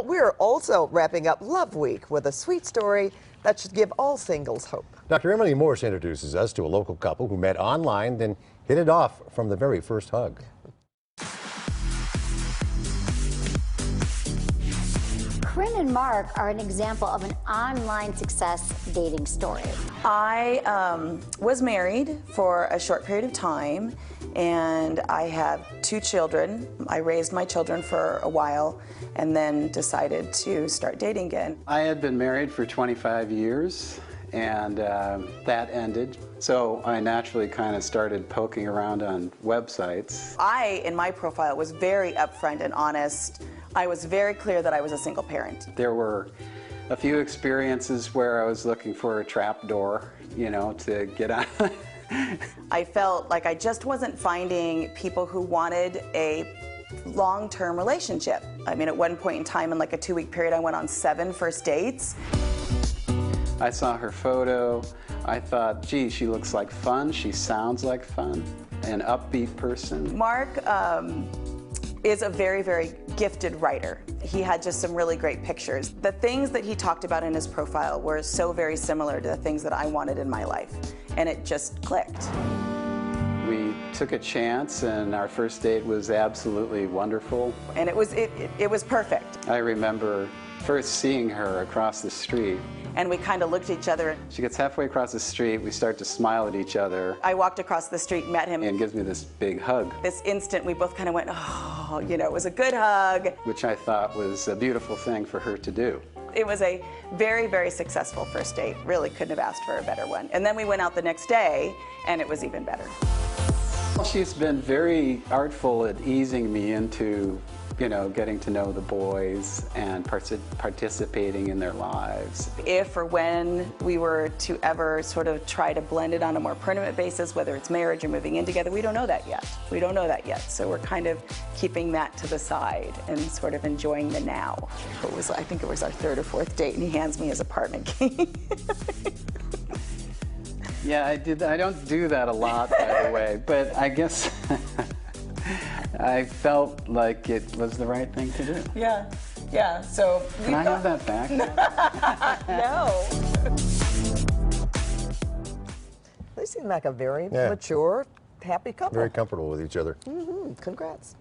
we're also wrapping up Love Week with a sweet story that should give all singles hope. Dr. Emily Morse introduces us to a local couple who met online, then hit it off from the very first hug. Corinne and Mark are an example of an online success dating story. I was married for a short period of time, and I have 2 children. I raised my children for a while and then decided to start dating again. I had been married for 25 years, and that ended. So I naturally kind of started poking around on websites. In my profile, was very upfront and honest. I was very clear that I was a single parent. There were a few experiences where I was looking for a trap door, you know, to get out. I felt like I just wasn't finding people who wanted a long-term relationship. I mean, at one point in time, in like a 2-week period, I went on 7 first dates. I saw her photo. I thought, gee, she looks like fun. She sounds like fun. An upbeat person. Mark is a very, very gifted writer. He had just some really great pictures. The things that he talked about in his profile were so very similar to the things that I wanted in my life, and it just clicked. We took a chance, and our first date was absolutely wonderful. And it was perfect. I remember first seeing her across the street. And we kind of looked at each other. She gets halfway across the street, we start to smile at each other. I walked across the street, met him. And gives me this big hug. This instant, we both kind of went, oh, you know, it was a good hug. Which I thought was a beautiful thing for her to do. It was a very, very successful first date. Really couldn't have asked for a better one. And then we went out the next day, and it was even better. She's been very artful at easing me into, you know, getting to know the boys and participating in their lives. If or when we were to ever sort of try to blend it on a more permanent basis, whether it's marriage or moving in together, we don't know that yet. We don't know that yet. So we're kind of keeping that to the side and sort of enjoying the now. I think it was our 3rd or 4th date, and he hands me his apartment key. Yeah, I don't do that a lot, by the way, but I guess I felt like it was the right thing to do. Yeah, yeah, so... Can I have that back? No. They seem like a very mature, happy couple. Very comfortable with each other. Congrats.